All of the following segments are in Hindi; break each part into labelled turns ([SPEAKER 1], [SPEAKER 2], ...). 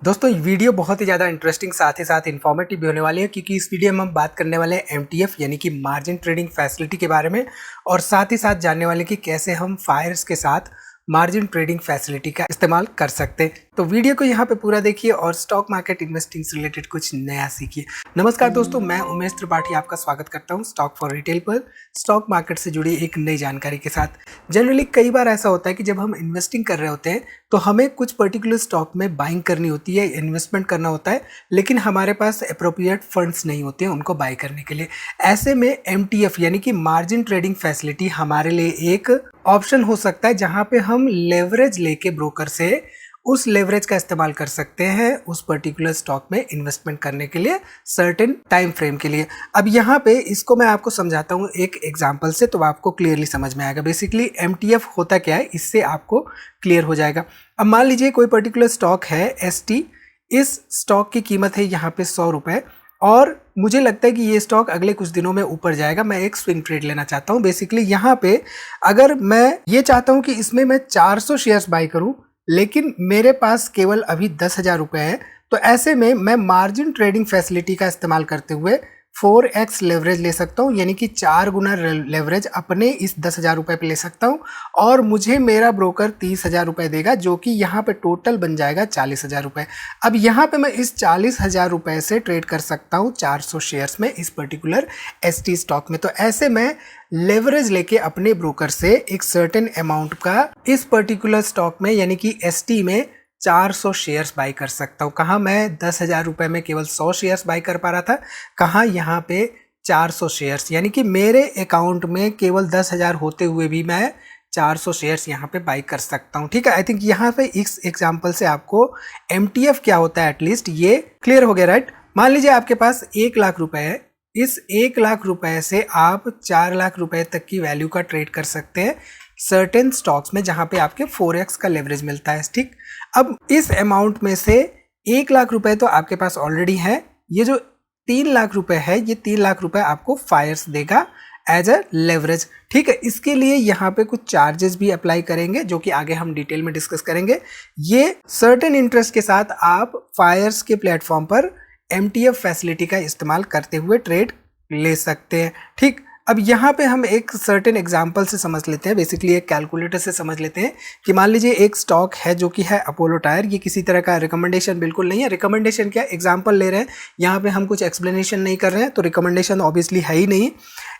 [SPEAKER 1] दोस्तों ये वीडियो बहुत ही ज़्यादा इंटरेस्टिंग साथ ही साथ इन्फॉर्मेटिव भी होने वाली है क्योंकि इस वीडियो में हम बात करने वाले हैं एमटीएफ यानी कि मार्जिन ट्रेडिंग फैसिलिटी के बारे में और साथ ही साथ जानने वाले कि कैसे हम फायर्स के साथ मार्जिन ट्रेडिंग फैसिलिटी का इस्तेमाल कर सकते हैं। तो वीडियो को यहाँ पे पूरा देखिए और स्टॉक मार्केट इन्वेस्टिंग से रिलेटेड कुछ नया सीखिए। नमस्कार दोस्तों, मैं उमेश त्रिपाठी आपका स्वागत करता हूँ स्टॉक फॉर रिटेल पर स्टॉक मार्केट से जुड़ी एक नई जानकारी के साथ। जनरली कई बार ऐसा होता है कि जब हम इन्वेस्टिंग कर रहे होते हैं तो हमें कुछ पर्टिकुलर स्टॉक में बाइंग करनी होती है, इन्वेस्टमेंट करना होता है, लेकिन हमारे पास अप्रोप्रिएट फंड्स नहीं होते हैं उनको बाय करने के लिए। ऐसे में एमटीएफ यानी कि मार्जिन ट्रेडिंग फैसिलिटी हमारे लिए एक ऑप्शन हो सकता है जहां पे हम लेवरेज लेके ब्रोकर से उस लेवरेज का इस्तेमाल कर सकते हैं उस पर्टिकुलर स्टॉक में इन्वेस्टमेंट करने के लिए सर्टेन टाइम फ्रेम के लिए। अब यहाँ पे इसको मैं आपको समझाता हूँ एक एग्जांपल से तो आपको क्लियरली समझ में आएगा। बेसिकली एमटीएफ होता क्या है इससे आपको क्लियर हो जाएगा। अब मान लीजिए कोई पर्टिकुलर स्टॉक है एसटी, इस स्टॉक की कीमत है यहाँ पे 100 रुपये और मुझे लगता है कि ये स्टॉक अगले कुछ दिनों में ऊपर जाएगा। मैं एक स्विंग ट्रेड लेना चाहता हूँ। बेसिकली यहाँ पे अगर मैं ये चाहता हूँ कि इसमें मैं 400 शेयर्स बाय करूँ लेकिन मेरे पास केवल अभी 10,000 रुपये है, तो ऐसे में मैं मार्जिन ट्रेडिंग फैसिलिटी का इस्तेमाल करते हुए 4x लेवरेज ले सकता हूँ, यानी कि 4 गुना लेवरेज अपने इस 10,000 रुपये पे ले सकता हूँ और मुझे मेरा ब्रोकर 30,000 रुपये देगा, जो कि यहाँ पे टोटल बन जाएगा 40,000 रुपये। अब यहाँ पे मैं इस 40,000 रुपये से ट्रेड कर सकता हूँ 400 शेयर्स में इस पर्टिकुलर एसटी स्टॉक में। तो ऐसे में लेवरेज लेके अपने ब्रोकर से एक सर्टेन अमाउंट का इस पर्टिकुलर स्टॉक में यानी कि एसटी में 400 शेयर्स बाई कर सकता हूँ। कहाँ मैं 10,000 रुपये में केवल 100 शेयर्स बाई कर पा रहा था, कहाँ यहाँ पे 400 शेयर्स, यानी कि मेरे अकाउंट में केवल 10,000 होते हुए भी मैं 400 शेयर्स यहाँ पे बाई कर सकता हूँ। ठीक है, आई थिंक यहाँ पे इस एग्जाम्पल से आपको एमटीएफ क्या होता है एटलीस्ट ये क्लियर हो गया, राइट। मान लीजिए आपके पास 1 लाख रुपए है, इस 1 लाख रुपए से आप 4 लाख रुपए तक की वैल्यू का ट्रेड कर सकते हैं सर्टेन स्टॉक्स में जहां पे आपके 4x का लेवरेज मिलता है। ठीक, अब इस अमाउंट में से 1 लाख रुपए तो आपके पास ऑलरेडी है, ये जो 3 लाख रुपए है ये 3 लाख रुपए आपको फायर्स देगा एज अ लेवरेज। ठीक है, इसके लिए यहाँ पे कुछ चार्जेस भी अप्लाई करेंगे जो कि आगे हम डिटेल में डिस्कस करेंगे। ये सर्टेन इंटरेस्ट के साथ आप फायर्स के प्लेटफॉर्म पर एमटीएफ फैसिलिटी का इस्तेमाल करते हुए ट्रेड ले सकते हैं। ठीक, अब यहाँ पे हम एक सर्टेन एग्जांपल से समझ लेते हैं, बेसिकली एक कैलकुलेटर से समझ लेते हैं कि मान लीजिए एक स्टॉक है जो कि है अपोलो टायर। ये किसी तरह का रिकमेंडेशन बिल्कुल नहीं है, रिकमेंडेशन क्या, एग्जांपल ले रहे हैं, यहाँ पे हम कुछ एक्सप्लेनेशन नहीं कर रहे हैं, तो रिकमेंडेशन ऑब्वियसली है ही नहीं।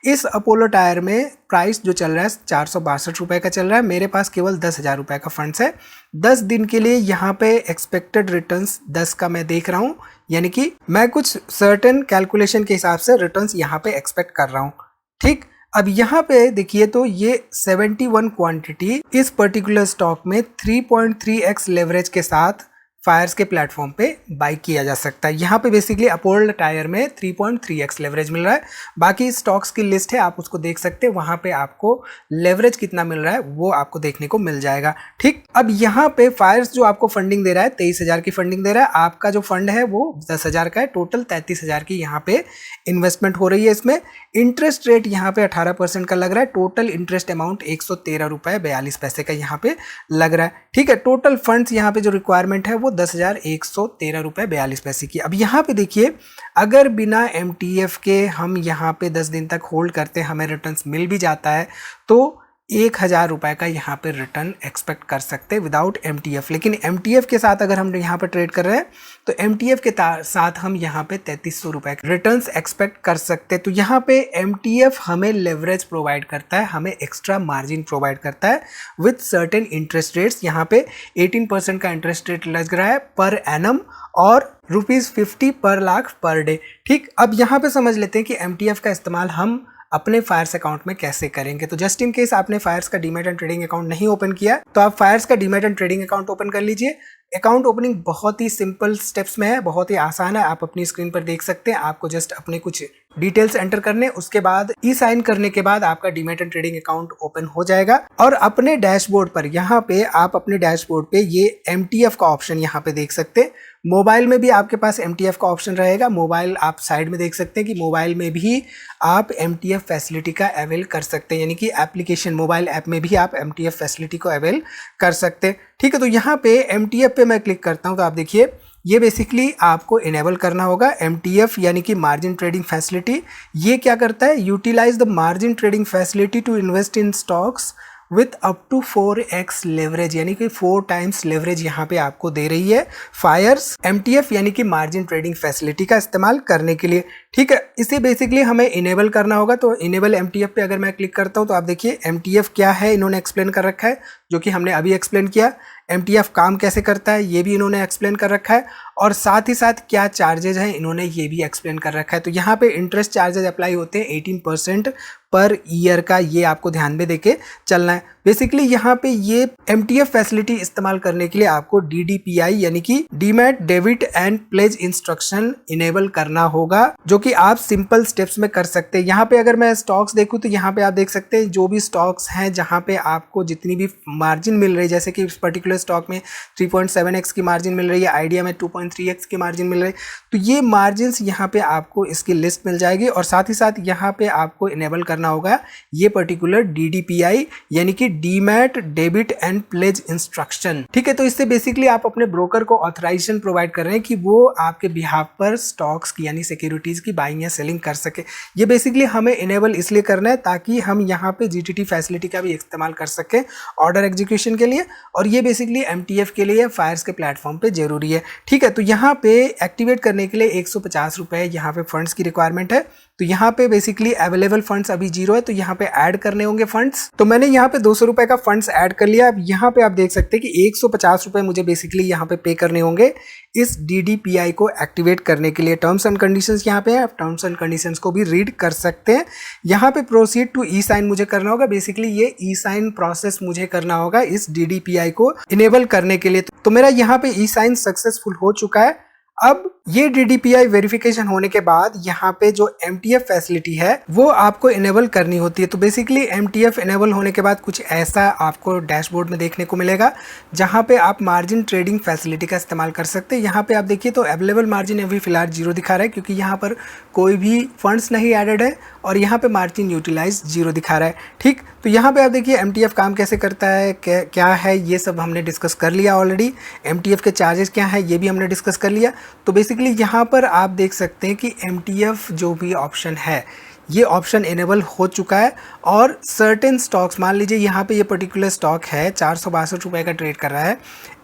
[SPEAKER 1] इस अपोलो टायर में प्राइस जो चल रहा है 462 रुपये का चल रहा है, मेरे पास केवल 10,000 रुपये का फंड्स है। 10 दिन के लिए यहाँ पे एक्सपेक्टेड रिटर्न्स 10 का मैं देख रहा हूँ, यानी कि मैं कुछ सर्टेन कैलकुलेशन के हिसाब से रिटर्न्स यहाँ पे एक्सपेक्ट कर रहा हूँ। ठीक, अब यहाँ पे देखिए तो ये 71 क्वांटिटी इस पर्टिकुलर स्टॉक में 3.3x लेवरेज के साथ फायर्स के प्लेटफॉर्म पे बाई किया जा सकता है। यहाँ पे बेसिकली अपोलो टायर में 3.3x लेवरेज मिल रहा है। बाकी स्टॉक्स की लिस्ट है, आप उसको देख सकते हैं, वहाँ पे आपको लेवरेज कितना मिल रहा है वो आपको देखने को मिल जाएगा। ठीक, अब यहाँ पे फायर्स जो आपको फंडिंग दे रहा है 23,000 की फंडिंग दे रहा है, आपका जो फंड है वो 10,000 का है, टोटल 33,000 की यहाँ पे इन्वेस्टमेंट हो रही है। इसमें इंटरेस्ट रेट यहाँ पे 18% का लग रहा है, टोटल इंटरेस्ट अमाउंट 113 रुपये 42 पैसे का यहाँ पे लग रहा है। ठीक है, टोटल फंड्स यहाँ पे जो रिक्वायरमेंट है वो 10,113 रुपये 42 पैसे की। अब यहाँ पे देखिए अगर बिना एमटीएफ के हम यहाँ पे 10 दिन तक होल्ड करते हमें रिटर्न्स मिल भी जाता है तो 1,000 रुपये का यहाँ पे रिटर्न एक्सपेक्ट कर सकते हैं विदाउट एमटीएफ। लेकिन एमटीएफ के साथ अगर हम यहाँ पे ट्रेड कर रहे हैं तो एमटीएफ के साथ हम यहाँ पे 3,300 रुपये रिटर्न्स एक्सपेक्ट कर सकते हैं। तो यहाँ पे एमटीएफ हमें लेवरेज प्रोवाइड करता है, हमें एक्स्ट्रा मार्जिन प्रोवाइड करता है विथ सर्टेन इंटरेस्ट रेट्स। यहाँ पे 18% का इंटरेस्ट रेट लग रहा है पर एनम और ₹50 पर लाख पर डे। ठीक, अब यहाँ पे समझ लेते हैं कि एमटीएफ का इस्तेमाल हम अपने फायर्स अकाउंट में कैसे करेंगे। तो जस्ट इन केस आपने फायर्स का डीमैट एंड ट्रेडिंग अकाउंट नहीं ओपन किया तो आप फायर्स का demat and trading account open कर लीजिए। अकाउंट ओपनिंग बहुत ही सिंपल स्टेप्स में है, बहुत ही आसान है, आप अपनी स्क्रीन पर देख सकते हैं। आपको जस्ट अपने कुछ डिटेल्स एंटर करने, उसके बाद ई साइन करने के बाद आपका demat and trading account open हो जाएगा और अपने डैशबोर्ड पर यहाँ पे आप अपने डैशबोर्ड पे ये एमटीएफ का ऑप्शन यहाँ पे देख सकते हैं। मोबाइल में भी आपके पास एमटीएफ का ऑप्शन रहेगा, मोबाइल आप साइड में देख सकते हैं कि मोबाइल में भी आप एमटीएफ फैसिलिटी का अवेल कर सकते हैं, यानी कि एप्लीकेशन मोबाइल ऐप में भी आप एमटीएफ फैसिलिटी को अवेल कर सकते हैं। ठीक है, तो यहाँ पे एमटीएफ पे मैं क्लिक करता हूँ तो आप देखिए ये बेसिकली आपको इनेबल करना होगा। MTF यानी कि मार्जिन ट्रेडिंग फैसिलिटी, ये क्या करता है, utilize the margin trading facility to invest in stocks with up to 4x leverage, यानी कि 4 टाइम्स लेवरेज यहाँ पे आपको दे रही है फायर्स MTF यानी कि मार्जिन ट्रेडिंग फैसिलिटी का इस्तेमाल करने के लिए। ठीक है, इसे बेसिकली हमें इनेबल करना होगा। तो इनेबल MTF पे अगर मैं क्लिक करता हूँ तो आप देखिए MTF क्या है इन्होंने एक्सप्लेन कर रखा है, जो कि हमने अभी एक्सप्लेन किया। MTF काम कैसे करता है ये भी इन्होंने एक्सप्लेन कर रखा है, और साथ ही साथ क्या चार्जेज हैं इन्होंने ये भी एक्सप्लेन कर रखा है। तो यहाँ पे इंटरेस्ट चार्जेज अप्लाई होते हैं 18% पर ईयर का, ये आपको ध्यान में देके चलना है। बेसिकली यहाँ पे ये MTF फैसिलिटी इस्तेमाल करने के लिए आपको DDPI यानी कि demat debit and pledge instruction enable करना होगा, जो कि आप सिंपल स्टेप्स में कर सकते हैं। यहाँ पे अगर मैं स्टॉक्स देखूँ तो यहाँ पे आप देख सकते हैं जो भी स्टॉक्स हैं जहाँ पे आपको जितनी भी मार्जिन मिल रही है, जैसे कि इस पर्टिकुलर स्टॉक में 3.7x की मार्जिन मिल रही है, आइडिया में 2.3x की मार्जिन मिल रही है, तो ये मार्जिन्स यहाँ पे आपको इसकी लिस्ट मिल जाएगी। और साथ ही साथ यहाँ पे आपको इनेबल करना होगा ये पर्टिकुलर DDPI यानी कि demat debit and pledge instruction. ठीक है, तो इससे बेसिकली आप अपने ब्रोकर को ऑथराइजेशन प्रोवाइड कर रहे हैं कि वो आपके बिहाफ पर स्टॉक्स की यानी सिक्योरिटीज की बाइंग या सेलिंग कर सके। ये बेसिकली हमें इनेबल इसलिए करना है ताकि हम यहाँ पे GTT फैसिलिटी का भी इस्तेमाल कर सके ऑर्डर एग्जीक्यूशन के लिए, और ये बेसिकली MTF के लिए फायर्स के प्लेटफॉर्म पे जरूरी है। ठीक है, तो यहाँ पे एक्टिवेट करने के लिए 150 रुपए यहाँ पे फंड्स की रिक्वायरमेंट है। तो यहाँ पे बेसिकली अवेलेबल फंड्स अभी 0 है, तो यहाँ पे ऐड करने होंगे फंड्स। तो मैंने यहाँ पे 200 रुपए का फंड्स ऐड कर लिया। अब यहाँ पे आप देख सकते हैं कि 150 रुपए मुझे बेसिकली यहाँ पे करने होंगे इस DDPI को एक्टिवेट करने के लिए। टर्म्स एंड कंडीशंस यहाँ पे है, आप टर्म्स एंड कंडीशंस को भी रीड कर सकते हैं। यहाँ पे प्रोसीड टू ई साइन मुझे करना होगा, बेसिकली ये ई साइन प्रोसेस मुझे करना होगा इस DDPI को इनेबल करने के लिए। तो मेरा यहाँ पे ई साइन सक्सेसफुल हो चुका है। अब ये DDPI वेरिफिकेशन होने के बाद यहाँ पे जो MTF फैसिलिटी है वो आपको इनेबल करनी होती है। तो बेसिकली MTF इनेबल होने के बाद कुछ ऐसा आपको डैशबोर्ड में देखने को मिलेगा, जहाँ पे आप मार्जिन ट्रेडिंग फैसिलिटी का इस्तेमाल कर सकते हैं। यहाँ पे आप देखिए तो अवेलेबल मार्जिन अभी फिलहाल 0 दिखा रहा है, क्योंकि यहाँ पर कोई भी फंड्स नहीं एडेड है, और यहाँ पे मार्जिन यूटिलाइज 0 दिखा रहा है। ठीक, तो यहाँ पे आप देखिए MTF काम कैसे करता है, क्या है, ये सब हमने डिस्कस कर लिया ऑलरेडी। MTF के चार्जेस क्या है ये भी हमने डिस्कस कर लिया। तो बेसिकली यहाँ पर आप देख सकते हैं कि MTF जो भी ऑप्शन है ये ऑप्शन इनेबल हो चुका है, और सर्टेन स्टॉक्स, मान लीजिए यहाँ पे ये पर्टिकुलर स्टॉक है 462 रुपये का ट्रेड कर रहा है,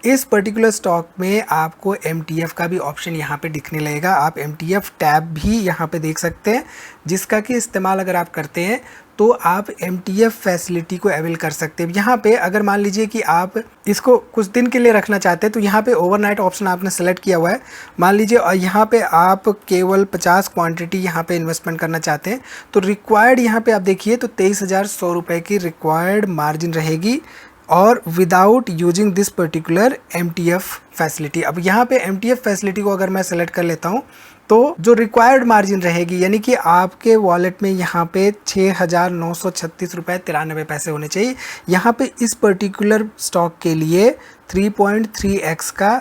[SPEAKER 1] इस पर्टिकुलर स्टॉक में आपको MTF का भी ऑप्शन यहाँ पे दिखने लगेगा। आप MTF टैब भी यहाँ पे देख सकते हैं, जिसका कि इस्तेमाल अगर आप करते हैं तो आप MTF फैसिलिटी को अवेल कर सकते हैं। यहाँ पे अगर मान लीजिए कि आप इसको कुछ दिन के लिए रखना चाहते हैं, तो यहाँ पे ओवरनाइट ऑप्शन आपने सेलेक्ट किया हुआ है, मान लीजिए, और यहाँ पे आप केवल 50 क्वांटिटी यहाँ पे इन्वेस्टमेंट करना चाहते हैं, तो रिक्वायर्ड यहाँ पे आप देखिए तो 23,100 रुपये की रिक्वायर्ड मार्जिन रहेगी, और without using this particular MTF facility. अब यहाँ पे MTF फैसिलिटी को अगर मैं सेलेक्ट कर लेता हूँ तो जो रिक्वायर्ड मार्जिन रहेगी, यानी कि आपके वॉलेट में यहाँ पे 6,936 रुपये 93 पैसे होने चाहिए। यहाँ पे इस पर्टिकुलर स्टॉक के लिए 3.3x का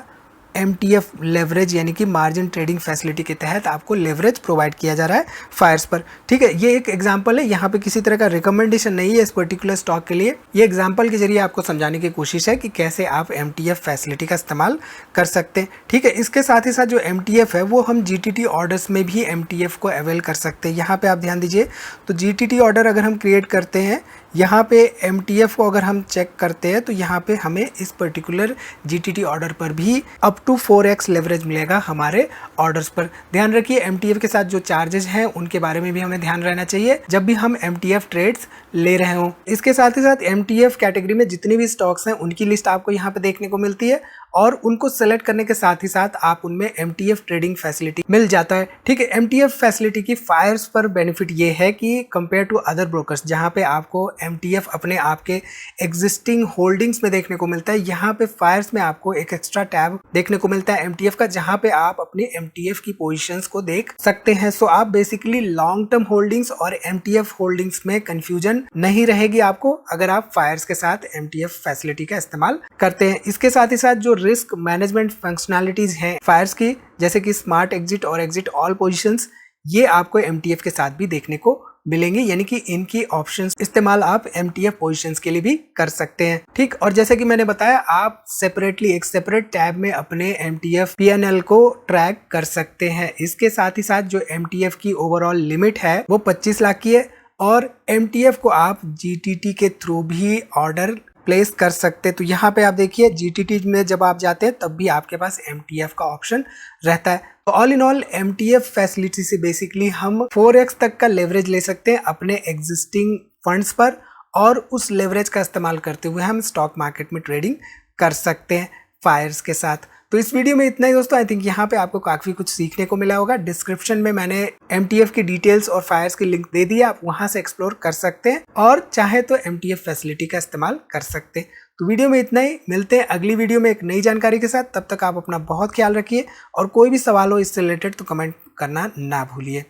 [SPEAKER 1] MTF लेवरेज यानी कि मार्जिन ट्रेडिंग फैसिलिटी के तहत आपको लेवरेज प्रोवाइड किया जा रहा है फायर्स पर। ठीक है, ये एक एग्जांपल है, यहाँ पे किसी तरह का रिकमेंडेशन नहीं है इस पर्टिकुलर स्टॉक के लिए। ये एग्जांपल के जरिए आपको समझाने की कोशिश है कि कैसे आप MTF फैसिलिटी का इस्तेमाल कर सकते हैं। ठीक है, इसके साथ ही साथ जो MTF है वो हम GTT ऑर्डर्स में भी MTF को अवेल कर सकते हैं। यहाँ पे आप ध्यान दीजिए, तो GTT ऑर्डर अगर हम क्रिएट करते हैं, यहाँ पे MTF को अगर हम चेक करते हैं, तो यहाँ पे हमें इस पर्टिकुलर GTT ऑर्डर पर भी अप टू 4x लेवरेज मिलेगा हमारे ऑर्डर्स पर। ध्यान रखिए MTF के साथ जो चार्जेस हैं उनके बारे में भी हमें ध्यान रहना चाहिए जब भी हम MTF ट्रेड्स ले रहे हों। इसके साथ ही साथ MTF कैटेगरी में जितने भी स्टॉक्स हैं उनकी लिस्ट आपको यहाँ पे देखने को मिलती है, और उनको सेलेक्ट करने के साथ ही साथ आप उनमें MTF ट्रेडिंग फैसिलिटी मिल जाता है। ठीक है, MTF फैसिलिटी की फायर्स पर बेनिफिट ये है कि कंपेयर टू अदर ब्रोकर्स, जहाँ पे आपको MTF अपने आपके एग्जिस्टिंग होल्डिंग्स में देखने को मिलता है, यहाँ पे फायर्स में आपको एक एक्स्ट्रा टैब देखने को मिलता है MTF का, जहाँ पे आप अपने MTF की पोजीशंस को देख सकते हैं। सो आप बेसिकली लॉन्ग टर्म होल्डिंग्स और MTF होल्डिंग्स में कंफ्यूजन नहीं रहेगी आपको, अगर आप फायर्स के साथ MTF फैसिलिटी का इस्तेमाल करते हैं। इसके साथ ही साथ जो रिस्क मैनेजमेंट फंक्शनैलिटीज हैं फायर्स की, जैसे कि स्मार्ट एग्जिट और एग्जिट ऑल पोजीशंस, ये आपको MTF के साथ भी देखने को मिलेंगे, यानी कि इनकी ऑप्शंस इस्तेमाल आप MTF पोजीशंस के लिए भी कर सकते हैं। ठीक, और जैसे कि मैंने बताया, आप सेपरेटली एक सेपरेट टैब में अपने MTF PNL को ट्रैक कर सकते हैं। इसके साथ ही साथ जो MTF की ओवरऑल लिमिट है वो 25 लाख की है, और MTF को आप GTT के थ्रू भी ऑर्डर प्लेस कर सकते हैं। तो यहाँ पे आप देखिए GTT में जब आप जाते हैं तब भी आपके पास MTF का ऑप्शन रहता है। तो all in all MTF facility से बेसिकली हम 4x तक का लेवरेज ले सकते हैं अपने एग्जिस्टिंग फंड्स पर, और उस लेवरेज का इस्तेमाल करते हुए हम स्टॉक मार्केट में ट्रेडिंग कर सकते हैं फायर्स के साथ। तो इस वीडियो में इतना ही दोस्तों। आई थिंक यहाँ पे आपको काफ़ी कुछ सीखने को मिला होगा। डिस्क्रिप्शन में मैंने MTF की डिटेल्स और फायर्स की लिंक दे दी है, आप वहाँ से एक्सप्लोर कर सकते हैं और चाहे तो MTF फैसिलिटी का इस्तेमाल कर सकते हैं। तो वीडियो में इतना ही, मिलते हैं अगली वीडियो में एक नई जानकारी के साथ। तब तक आप अपना बहुत ख्याल रखिए, और कोई भी सवाल हो इससे रिलेटेड तो कमेंट करना ना भूलिए।